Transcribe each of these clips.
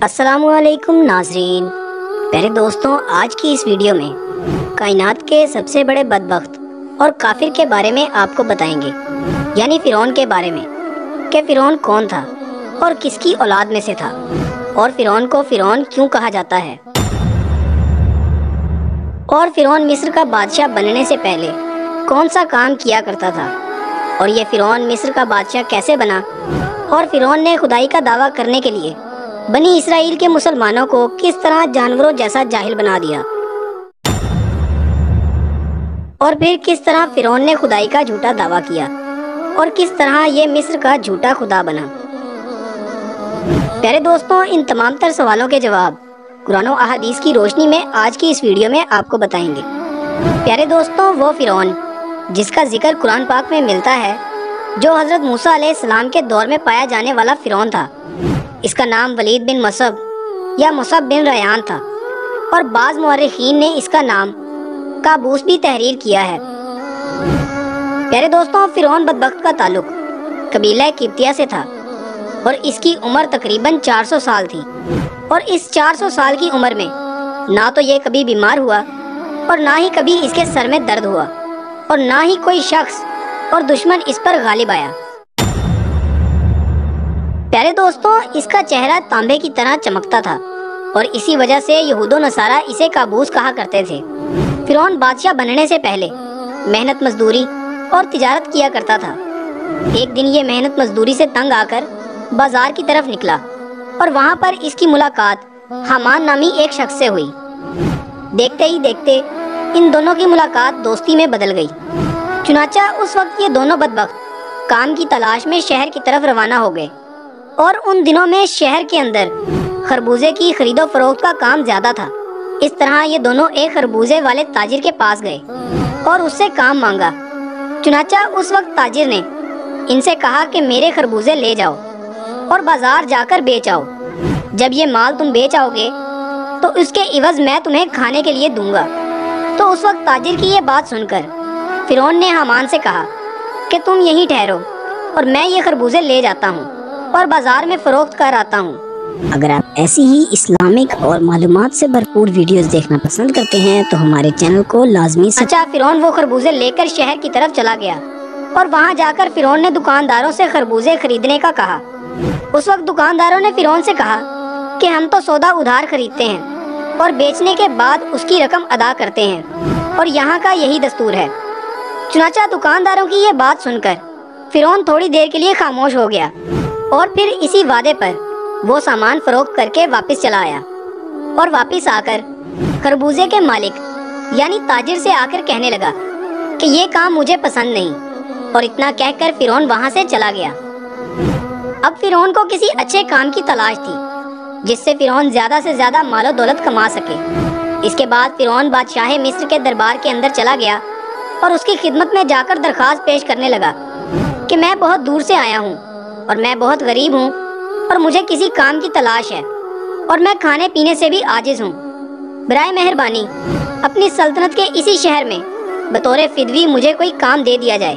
السلام علیکم ناظرین۔ پہلے دوستوں، آج کی اس ویڈیو میں کائنات کے سب سے بڑے بدبخت اور کافر کے بارے میں آپ کو بتائیں گے، یعنی فرعون کے بارے میں کہ فرعون کون تھا اور کس کی اولاد میں سے تھا، اور فرعون کو فرعون کیوں کہا جاتا ہے، اور فرعون مصر کا بادشاہ بننے سے پہلے کون سا کام کیا کرتا تھا، اور یہ فرعون مصر کا بادشاہ کیسے بنا، اور فرعون نے خدائی کا دعویٰ کرنے کے لیے بنی اسرائیل کے مسلمانوں کو کس طرح جانوروں جیسا جاہل بنا دیا، اور پھر کس طرح فرعون نے خدائی کا جھوٹا دعویٰ کیا اور کس طرح یہ مصر کا جھوٹا خدا بنا۔ پیارے دوستوں، ان تمام تر سوالوں کے جواب قرآن و احادیث کی روشنی میں آج کی اس ویڈیو میں آپ کو بتائیں گے۔ پیارے دوستوں، وہ فرعون جس کا ذکر قرآن پاک میں ملتا ہے، جو حضرت موسیٰ علیہ السلام کے دور میں پایا جانے والا فرعون تھا، اس کا نام ولید بن مصعب یا مصعب بن ریان تھا، اور بعض مورخین نے اس کا نام قابوس بھی تحریر کیا ہے۔ پیارے دوستوں، فرعون بدبخت کا تعلق قبیلہ قبطیہ سے تھا، اور اس کی عمر تقریباً 400 سال تھی، اور اس 400 سال کی عمر میں نہ تو یہ کبھی بیمار ہوا، اور نہ ہی کبھی اس کے سر میں درد ہوا، اور نہ ہی کوئی شخص اور دشمن اس پر غالب آیا۔ پیارے دوستوں، اس کا چہرہ تانبے کی طرح چمکتا تھا، اور اسی وجہ سے یہود و نصارہ اسے قابوس کہا کرتے تھے۔ فرعون بادشاہ بننے سے پہلے محنت مزدوری اور تجارت کیا کرتا تھا۔ ایک دن یہ محنت مزدوری سے تنگ آ کر بازار کی طرف نکلا، اور وہاں پر اس کی ملاقات حامان نامی ایک شخص سے ہوئی۔ دیکھتے ہی دیکھتے ان دونوں کی ملاقات دوستی میں بدل گئی۔ چنانچہ اس وقت یہ دونوں بدبخت کام کی تلاش میں شہر کی طرف روانہ ہو گئے، اور ان دنوں میں شہر کے اندر خربوزے کی خرید و فروخت کا کام زیادہ تھا۔ اس طرح یہ دونوں ایک خربوزے والے تاجر کے پاس گئے اور اس سے کام مانگا۔ چنانچہ اس وقت تاجر نے ان سے کہا کہ میرے خربوزے لے جاؤ اور بازار جا کر بیچ آؤ۔ جب یہ مال تم بیچ آؤ گے تو اس کے عوض میں تمہیں کھانے کے لیے دوں گا۔ تو اس وقت تاجر کی یہ بات سن کر فرعون نے حامان سے کہا کہ تم یہیں ٹھہرو، اور میں یہ خربوزے لے جاتا ہوں اور بازار میں فروخت کر آتا ہوں۔ اگر آپ ایسی ہی اسلامک اور معلومات سے بھرپور ویڈیوز دیکھنا پسند کرتے ہیں تو ہمارے چینل کو لازمی فرعون وہ خربوزے لے کر شہر کی طرف چلا گیا، اور وہاں جا کر فرعون نے دکانداروں سے خربوزے خریدنے کا کہا۔ اس وقت دکانداروں نے فرعون سے کہا کہ ہم تو سودا ادھار خریدتے ہیں اور بیچنے کے بعد اس کی رقم ادا کرتے ہیں، اور یہاں کا یہی دستور ہے۔ چنانچہ دکانداروں کی یہ بات سن کر فرعون تھوڑی دیر کے لیے خاموش ہو گیا، اور پھر اسی وعدے پر وہ سامان فروخت کر کے واپس چلا آیا، اور واپس آ کر خربوزے کے مالک یعنی تاجر سے آ کر کہنے لگا کہ یہ کام مجھے پسند نہیں، اور اتنا کہہ کر فرعون وہاں سے چلا گیا۔ اب فرعون کو کسی اچھے کام کی تلاش تھی جس سے فرعون زیادہ سے زیادہ مال و دولت کما سکے۔ اس کے بعد فرعون بادشاہ مصر کے دربار کے اندر چلا گیا اور اس کی خدمت میں جا کر درخواست پیش کرنے لگا کہ میں بہت دور سے آیا ہوں، اور میں بہت غریب ہوں، اور مجھے کسی کام کی تلاش ہے، اور میں کھانے پینے سے بھی عاجز ہوں۔ برائے مہربانی اپنی سلطنت کے اسی شہر میں بطور فدوی مجھے کوئی کام دے دیا جائے،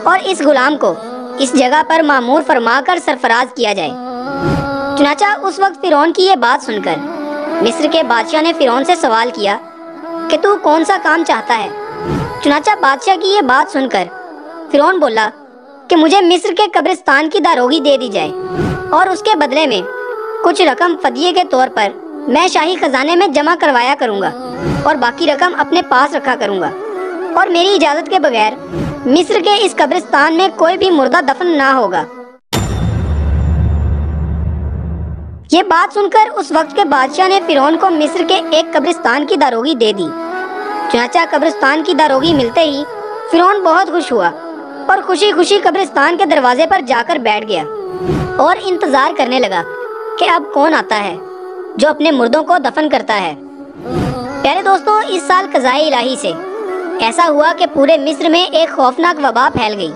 اور اس غلام کو اس جگہ پر مامور فرما کر سرفراز کیا جائے۔ چنانچہ اس وقت فرعون کی یہ بات سن کر مصر کے بادشاہ نے فرعون سے سوال کیا کہ تو کون سا کام چاہتا ہے؟ چنانچہ بادشاہ کی یہ بات سن کر فرعون بولا کہ مجھے مصر کے قبرستان کی داروغی دے دی جائے، اور اس کے بدلے میں کچھ رقم فدیے کے طور پر میں شاہی خزانے میں جمع کروایا کروں گا، اور باقی رقم اپنے پاس رکھا کروں گا، اور میری اجازت کے بغیر مصر کے اس قبرستان میں کوئی بھی مردہ دفن نہ ہوگا۔ یہ بات سن کر اس وقت کے بادشاہ نے فرعون کو مصر کے ایک قبرستان کی داروغی دے دی۔ چنانچہ قبرستان کی داروغی ملتے ہی فرعون بہت خوش ہوا، اور خوشی خوشی قبرستان کے دروازے پر جا کر بیٹھ گیا اور انتظار کرنے لگا کہ اب کون آتا ہے جو اپنے مردوں کو دفن کرتا ہے۔ پیارے دوستوں، اس سال قضائے الہی سے ایسا ہوا کہ پورے مصر میں ایک خوفناک وبا پھیل گئی،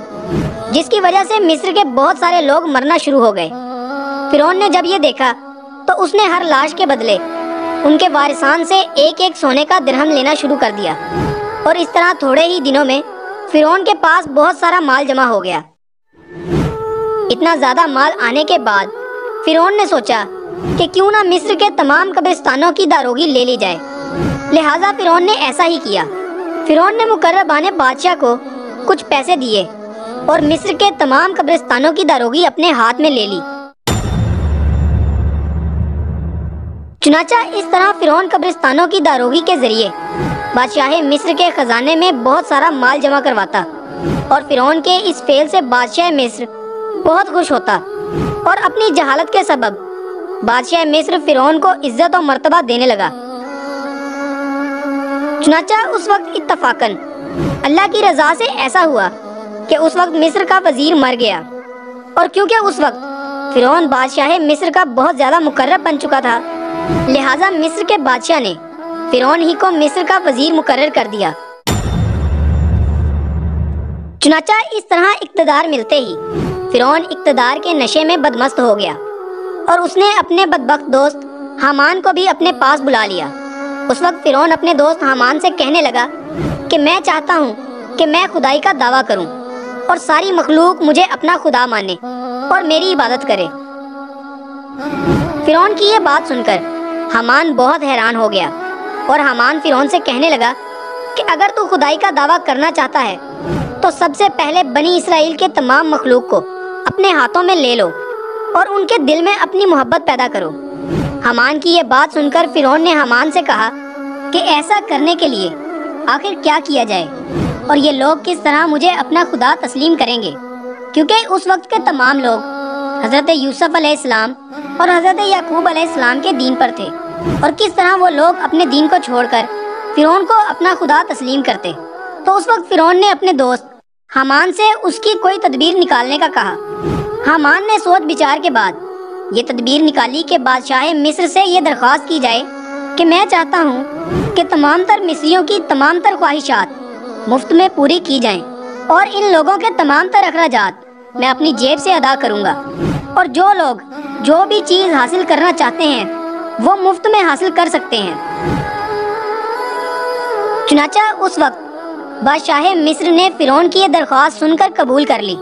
جس کی وجہ سے مصر کے بہت سارے لوگ مرنا شروع ہو گئے۔ فرعون نے جب یہ دیکھا تو اس نے ہر لاش کے بدلے ان کے وارثان سے ایک ایک سونے کا درہم لینا شروع کر دیا، اور اس طرح تھوڑے ہی دنوں میں فرعون کے پاس بہت سارا مال جمع ہو گیا۔ اتنا زیادہ مال آنے کے بعد فرعون نے سوچا کہ کیوں نہ مصر کے تمام قبرستانوں کی داروغی لے لی جائے۔ لہٰذا فرعون نے ایسا ہی کیا۔ فرعون نے مقربان بادشاہ کو کچھ پیسے دیے اور مصر کے تمام قبرستانوں کی داروغی اپنے ہاتھ میں لے لی۔ چنانچہ اس طرح فرعون قبرستانوں کی داروغی کے ذریعے بادشاہ مصر کے خزانے میں بہت سارا مال جمع کرواتا، اور فرعون کے اس فعل سے بادشاہ مصر بہت خوش ہوتا، اور اپنی جہالت کے سبب بادشاہ مصر فرعون کو عزت و مرتبہ دینے لگا۔ چنانچہ اس وقت اتفاقاً اللہ کی رضا سے ایسا ہوا کہ اس وقت مصر کا وزیر مر گیا، اور کیونکہ اس وقت فرعون بادشاہ مصر کا بہت زیادہ مقرب بن چکا تھا، لہٰذا مصر کے بادشاہ نے فرعون ہی کو مصر کا وزیر مقرر کر دیا۔ چنانچہ اس طرح اقتدار ملتے ہی فرعون اقتدار کے نشے میں بدمست ہو گیا، اور اس نے اپنے بدبخت دوست حامان کو بھی اپنے پاس بلا لیا۔ اس وقت فرعون اپنے دوست حامان سے کہنے لگا کہ میں چاہتا ہوں کہ میں خدائی کا دعویٰ کروں اور ساری مخلوق مجھے اپنا خدا مانے اور میری عبادت کرے۔ فرعون کی یہ بات سن کر حامان بہت حیران ہو گیا، اور حامان فرعون سے کہنے لگا کہ اگر تو خدائی کا دعویٰ کرنا چاہتا ہے تو سب سے پہلے بنی اسرائیل کے تمام مخلوق کو اپنے ہاتھوں میں لے لو اور ان کے دل میں اپنی محبت پیدا کرو۔ حامان کی یہ بات سن کر فرعون نے حامان سے کہا کہ ایسا کرنے کے لیے آخر کیا کیا جائے، اور یہ لوگ کس طرح مجھے اپنا خدا تسلیم کریں گے، کیونکہ اس وقت کے تمام لوگ حضرت یوسف علیہ السلام اور حضرت یعقوب علیہ السلام کے دین پر تھے، اور کس طرح وہ لوگ اپنے دین کو چھوڑ کر فرعون کو اپنا خدا تسلیم کرتے۔ تو اس وقت فرعون نے اپنے دوست حامان سے اس کی کوئی تدبیر نکالنے کا کہا۔ حامان نے سوچ بچار کے بعد یہ تدبیر نکالی کہ بادشاہ مصر سے یہ درخواست کی جائے کہ میں چاہتا ہوں کہ تمام تر مصریوں کی تمام تر خواہشات مفت میں پوری کی جائیں، اور ان لوگوں کے تمام تر اخراجات میں اپنی جیب سے ادا کروں گا، اور جو لوگ جو بھی چیز حاصل کرنا چاہتے ہیں وہ مفت میں حاصل کر سکتے ہیں۔ چنانچہ اس وقت بادشاہ مصر نے فرعون کی یہ درخواست سن کر قبول کر لی،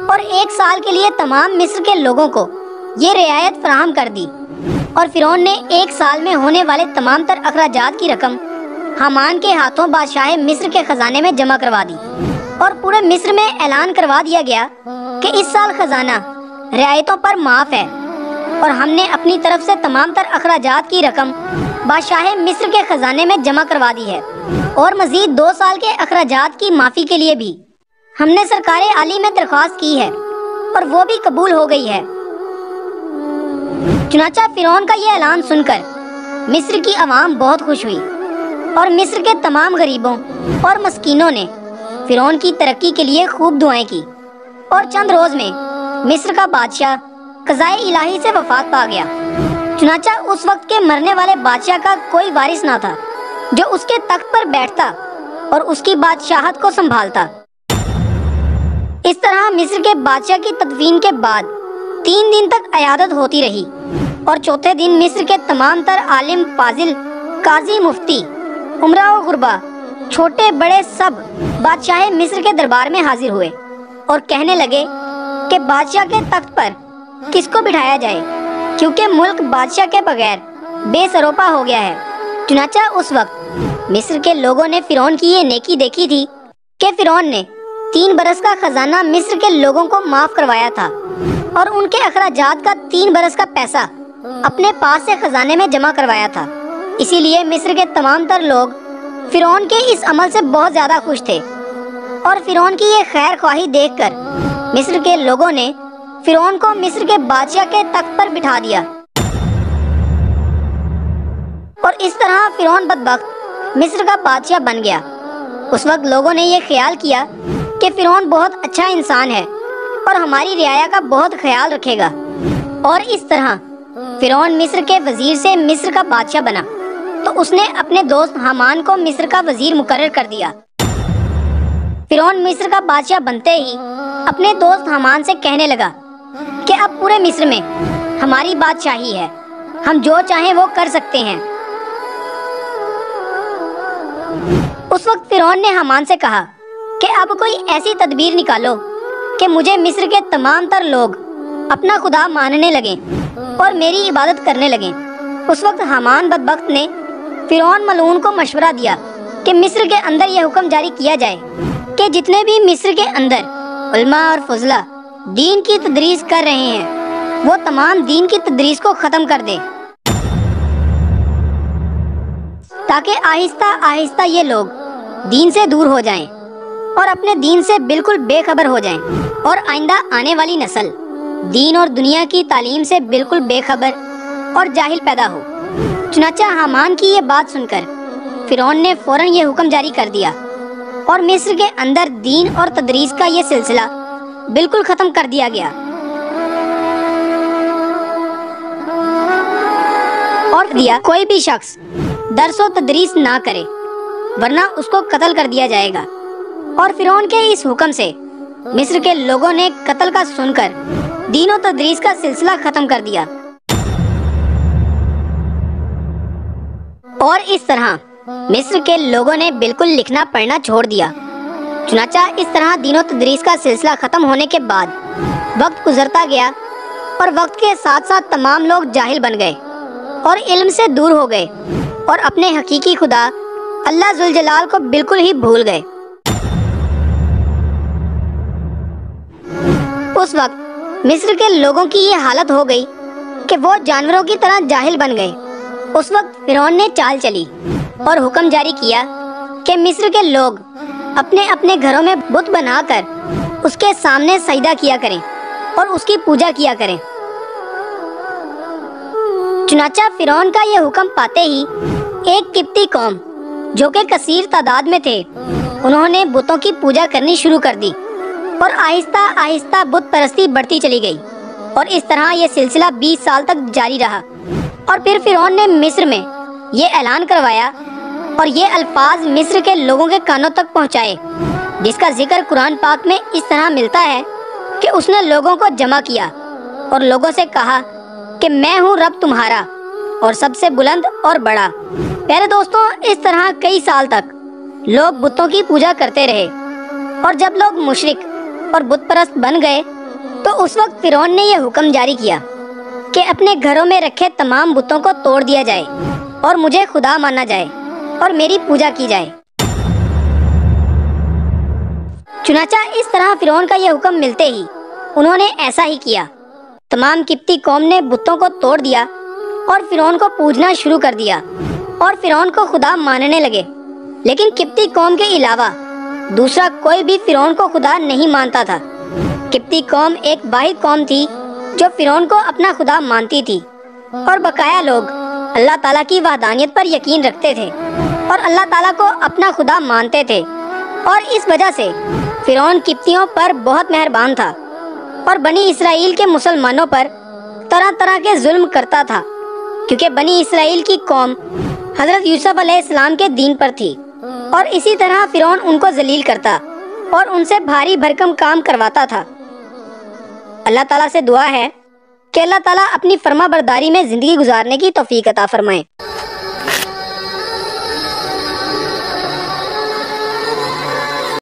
اور 1 سال کے لیے تمام مصر کے لوگوں کو یہ رعایت فراہم کر دی، اور فرعون نے 1 سال میں ہونے والے تمام تر اخراجات کی رقم حامان کے ہاتھوں بادشاہ مصر کے خزانے میں جمع کروا دی، اور پورے مصر میں اعلان کروا دیا گیا کہ اس سال خزانہ رعایتوں پر معاف ہے، اور ہم نے اپنی طرف سے تمام تر اخراجات کی رقم بادشاہ مصر کے خزانے میں جمع کروا دی ہے، اور مزید 2 سال کے اخراجات کی معافی کے لیے بھی ہم نے سرکار عالی میں درخواست کی ہے، اور وہ بھی قبول ہو گئی ہے۔ چنانچہ فرعون کا یہ اعلان سن کر مصر کی عوام بہت خوش ہوئی، اور مصر کے تمام غریبوں اور مسکینوں نے فرعون کی ترقی کے لیے خوب دعائیں کی، اور چند روز میں مصر کا بادشاہ قضائے الہی سے وفات پا گیا۔ چنانچہ اس وقت کے مرنے والے بادشاہ کا کوئی وارث نہ تھا جو اس کے تخت پر بیٹھتا اور اس کی بادشاہت کو سنبھالتا۔ اس طرح مصر کے بادشاہ کی تدفین کے بعد 3 دن تک عیادت ہوتی رہی، اور چوتھے دن مصر کے تمام تر عالم، فاضل، قاضی، مفتی، امراء و غربا، چھوٹے بڑے سب بادشاہ مصر کے دربار میں حاضر ہوئے، اور کہنے لگے کہ بادشاہ کے تخت پر کس کو بٹھایا جائے، کیونکہ ملک بادشاہ کے بغیر بے سروپا ہو گیا ہے۔ چنانچہ اس وقت مصر کے لوگوں نے فرعون کی یہ نیکی دیکھی تھی کہ فرعون نے 3 برس کا خزانہ مصر کے لوگوں کو معاف کروایا تھا، اور ان کے اخراجات کا 3 برس کا پیسہ اپنے پاس سے خزانے میں جمع کروایا تھا۔ اسی لیے مصر کے تمام تر لوگ فرعون کے اس عمل سے بہت زیادہ خوش تھے، اور فرعون کی یہ خیر خواہی دیکھ کر مصر کے لوگوں نے فرعون کو مصر کے بادشاہ کے تخت پر بٹھا دیا، اور اس طرح فرعون بدبخت مصر کا بادشاہ بن گیا۔ اس وقت لوگوں نے یہ خیال کیا کہ فرعون بہت اچھا انسان ہے اور ہماری رعایا کا بہت خیال رکھے گا، اور اس طرح فرعون مصر کے وزیر سے مصر کا بادشاہ بنا، تو اس نے اپنے دوست حامان کو مصر کا وزیر مقرر کر دیا۔ فرعون مصر کا بادشاہ بنتے ہی اپنے دوست حامان سے کہنے لگا کہ اب پورے مصر میں ہماری بادشاہی ہے، ہم جو چاہیں وہ کر سکتے ہیں۔ اس وقت فرعون نے حامان سے کہا کہ اب کوئی ایسی تدبیر نکالو کہ مجھے مصر کے تمام تر لوگ اپنا خدا ماننے لگیں، اور میری عبادت کرنے لگیں۔ اس وقت حامان بدبخت نے فرعون ملعون کو مشورہ دیا کہ مصر کے اندر یہ حکم جاری کیا جائے کہ جتنے بھی مصر کے اندر علماء اور فضلہ دین کی تدریس کر رہے ہیں وہ تمام دین کی تدریس کو ختم کر دے، تاکہ آہستہ آہستہ یہ لوگ دین سے دور ہو جائیں اور اپنے دین سے بالکل بے خبر ہو جائیں، اور آئندہ آنے والی نسل دین اور دنیا کی تعلیم سے بالکل بے خبر اور جاہل پیدا ہو۔ چنانچہ حامان کی یہ بات سن کر فرعون نے فوراً یہ حکم جاری کر دیا اور مصر کے اندر دین اور تدریس کا یہ سلسلہ بالکل ختم کر دیا گیا، اور دیا کوئی بھی شخص درس و تدریس نہ کرے ورنہ اس کو قتل کر دیا جائے گا۔ اور فرعون کے اس حکم سے مصر کے لوگوں نے قتل کا سن کر دین و تدریس کا سلسلہ ختم کر دیا، اور اس طرح مصر کے لوگوں نے بالکل لکھنا پڑھنا چھوڑ دیا۔ چنانچہ اس طرح دین و تدریس کا سلسلہ ختم ہونے کے بعد وقت گزرتا گیا، اور وقت کے ساتھ ساتھ تمام لوگ جاہل بن گئے اور علم سے دور ہو گئے اور اپنے حقیقی خدا اللہ ذوالجلال کو بالکل ہی بھول گئے۔ اس وقت مصر کے لوگوں کی یہ حالت ہو گئی کہ وہ جانوروں کی طرح جاہل بن گئے۔ اس وقت فرعون نے چال چلی اور حکم جاری کیا کہ مصر کے لوگ اپنے اپنے گھروں میں بت بنا کر اس کے سامنے سجدہ کیا کریں اور اس کی پوجا کیا کریں۔ چنانچہ فرعون کا یہ حکم پاتے ہی ایک قبطی قوم جو کہ کثیر تعداد میں تھے، انہوں نے بتوں کی پوجا کرنی شروع کر دی، اور آہستہ آہستہ بت پرستی بڑھتی چلی گئی، اور اس طرح یہ سلسلہ 20 سال تک جاری رہا۔ اور پھر فرعون نے مصر میں یہ اعلان کروایا اور یہ الفاظ مصر کے لوگوں کے کانوں تک پہنچائے، جس کا ذکر قرآن پاک میں اس طرح ملتا ہے کہ اس نے لوگوں کو جمع کیا اور لوگوں سے کہا کہ میں ہوں رب تمہارا اور سب سے بلند اور بڑا۔ پیارے دوستوں، اس طرح کئی سال تک لوگ بتوں کی پوجا کرتے رہے، اور جب لوگ مشرک اور بت پرست بن گئے تو اس وقت فرعون نے یہ حکم جاری کیا کہ اپنے گھروں میں رکھے تمام بتوں کو توڑ دیا جائے اور مجھے خدا مانا جائے اور میری پوجا کی جائے۔ چنانچہ اس طرح فرعون کا یہ حکم ملتے ہی انہوں نے ایسا ہی کیا۔ تمام قبطی قوم نے بتوں کو توڑ دیا اور فرعون کو پوجنا شروع کر دیا اور فرعون کو خدا ماننے لگے۔ لیکن قبطی قوم کے علاوہ دوسرا کوئی بھی فرعون کو خدا نہیں مانتا تھا۔ قبطی قوم ایک واحد قوم تھی جو فرعون کو اپنا خدا مانتی تھی، اور بقایا لوگ اللہ تعالیٰ کی وحدانیت پر یقین رکھتے تھے اور اللہ تعالیٰ کو اپنا خدا مانتے تھے، اور اس وجہ سے فرعون قبطیوں پر بہت مہربان تھا اور بنی اسرائیل کے مسلمانوں پر طرح طرح کے ظلم کرتا تھا، کیونکہ بنی اسرائیل کی قوم حضرت یوسف علیہ السلام کے دین پر تھی، اور اسی طرح فرعون ان کو ذلیل کرتا اور ان سے بھاری بھرکم کام کرواتا تھا۔ اللہ تعالیٰ سے دعا ہے کہ اللہ تعالیٰ اپنی فرما برداری میں زندگی گزارنے کی توفیق عطا فرمائے۔